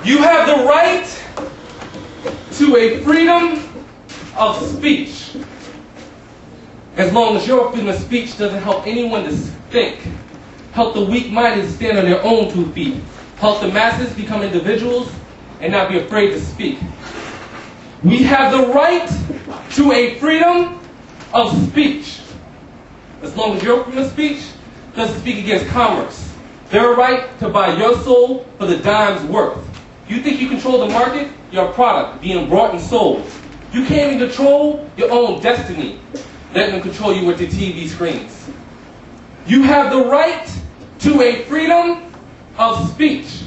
You have the right to a freedom of speech, as long as your freedom of speech doesn't help anyone to think, help the weak-minded to stand on their own 2 feet, help the masses become individuals and not be afraid to speak. We have the right to a freedom of speech, as long as your freedom of speech doesn't speak against commerce, their right to buy your soul for the dime's worth. You think you control the market? Your product being bought and sold. You can't even control your own destiny. Let them control you with their TV screens. You have the right to a freedom of speech.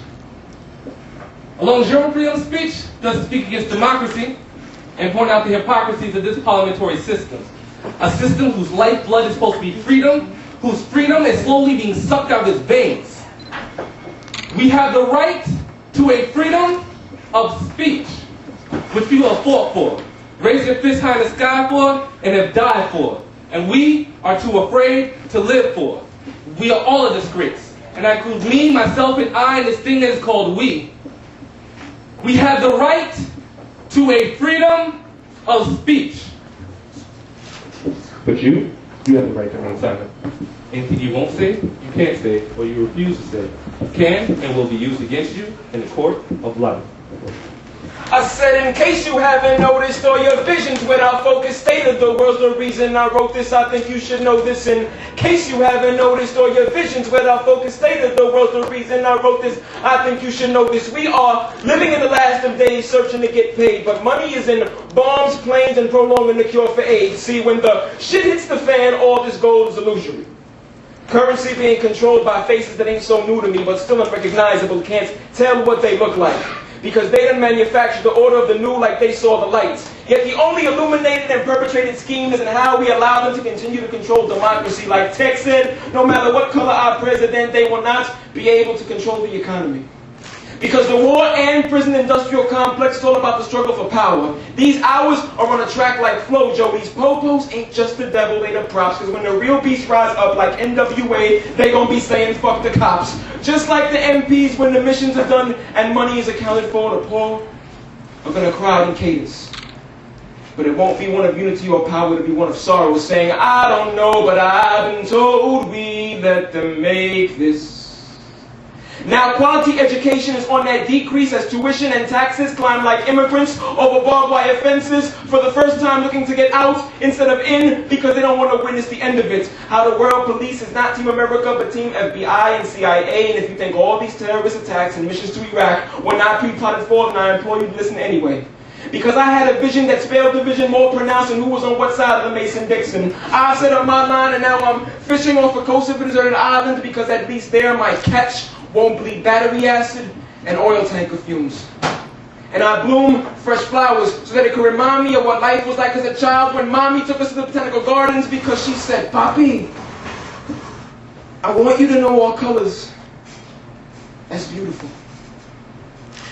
As long as your freedom of speech doesn't speak against democracy and point out the hypocrisies of this parliamentary system. A system whose lifeblood is supposed to be freedom, whose freedom is slowly being sucked out of its veins. We have the right to a freedom of speech, which people have fought for, raised their fists high in the sky for, and have died for. And we are too afraid to live for. We are all a disgrace. And that includes me, myself, and I, and this thing that is called we. We have the right to a freedom of speech. But you have the right to remain silent. Anything you won't say, you can't say, or you refuse to say, can and will be used against you in the court of life. I said, in case you haven't noticed, or your visions without focus state of the world's the reason I wrote this. I think you should know this. In case you haven't noticed, or your visions without focus state of the world's the reason I wrote this. I think you should know this. We are living in the last of days, searching to get paid, but money is in bombs, planes, and prolonging the cure for AIDS. See, when the shit hits the fan, all this gold is illusory. Currency being controlled by faces that ain't so new to me, but still unrecognizable. Can't tell what they look like, because they didn't manufacture the order of the new like they saw the lights. Yet the only illuminated and perpetrated scheme is in how we allow them to continue to control democracy. Like Tech said, no matter what color our president, they will not be able to control the economy. Because the war and prison industrial complex is all about the struggle for power. These hours are on a track like Flojo. These popos ain't just the devil, they the props. Because when the real beasts rise up like NWA, they gonna be saying fuck the cops. Just like the MPs when the missions are done and money is accounted for, the poor are gonna cry in cadence. But it won't be one of unity or power, it'll be one of sorrow, saying, I don't know, but I've been told we let them make this. Now quality education is on that decrease as tuition and taxes climb like immigrants over barbed wire fences for the first time looking to get out instead of in because they don't want to witness the end of it. How the world police is not Team America but Team FBI and CIA, and if you think all these terrorist attacks and missions to Iraq were not pre-plotted for, then I implore you to listen anyway. Because I had a vision that spelled the vision more pronounced than who was on what side of the Mason-Dixon. I set up my line and now I'm fishing off a coast of a deserted island because at least there my catch won't bleed battery acid and oil tanker fumes. And I bloom fresh flowers so that it could remind me of what life was like as a child when Mommy took us to the botanical gardens because she said, Papi, I want you to know all colors. That's beautiful.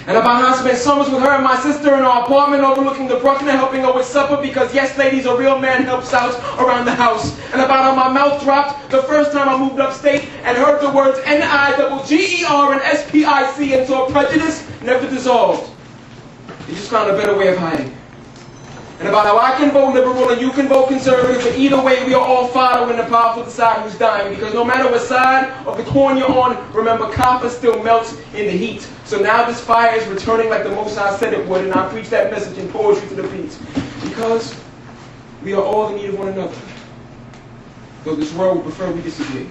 And about how I spent summers with her and my sister in our apartment overlooking the Bruckner, helping her with supper because, yes, ladies, a real man helps out around the house. And about how my mouth dropped the first time I moved upstate and heard the words N-I-double-G-E-R and S-P-I-C and saw prejudice never dissolved. You just found a better way of hiding. And about how I can vote liberal and you can vote conservative, but either way we are all fodder when the powerful decide who's dying. Because no matter what side of the coin you're on, remember copper still melts in the heat. So now this fire is returning like the Most High said it would, and I preach that message in poetry to the beat. Because we are all in need of one another. Though this world would prefer we disagree.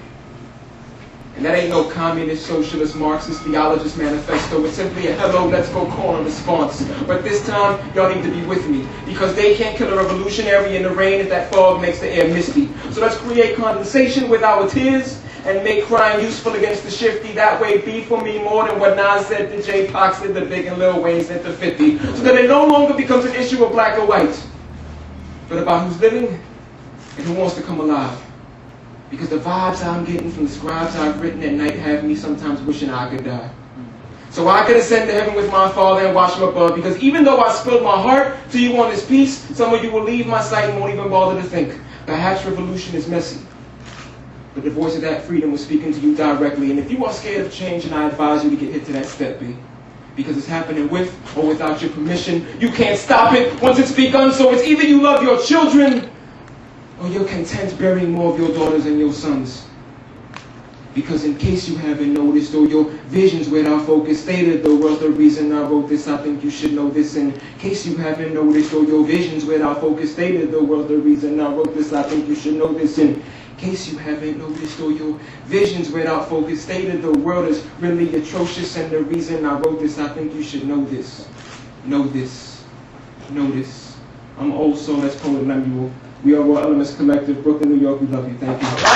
And that ain't no communist, socialist, Marxist, theologist manifesto. It's simply a hello, let's go corner response. But this time, y'all need to be with me. Because they can't kill a revolutionary in the rain if that fog makes the air misty. So let's create condensation with our tears and make crime useful against the shifty. That way be for me more than what Nas said to J. Pac said to Big and Lil Wayne said to 50. So that it no longer becomes an issue of black or white, but about who's living and who wants to come alive. Because the vibes I'm getting from the scribes I've written at night have me sometimes wishing I could die. So I could ascend to heaven with my Father and watch him above. Because even though I spilled my heart to you on this piece, some of you will leave my sight and won't even bother to think. Perhaps revolution is messy, but the voice of that freedom was speaking to you directly. And if you are scared of change, then I advise you to get hit to that step B. Because it's happening with or without your permission. You can't stop it once it's begun, so it's either you love your children or you're content burying more of your daughters and your sons. Because in case you haven't noticed, or your visions without focus stated, the world's the reason I wrote this, I think you should know this. In case you haven't noticed, or your visions without focus stated, the world's the reason I wrote this, I think you should know this. In case you haven't noticed, or your visions without focus stated, the world is really atrocious, and the reason I wrote this, I think you should know this. Know this. Know this. I'm Old Soul, that's Poet Lemuel. We are Raw Elements Collective, Brooklyn, New York, we love you. Thank you.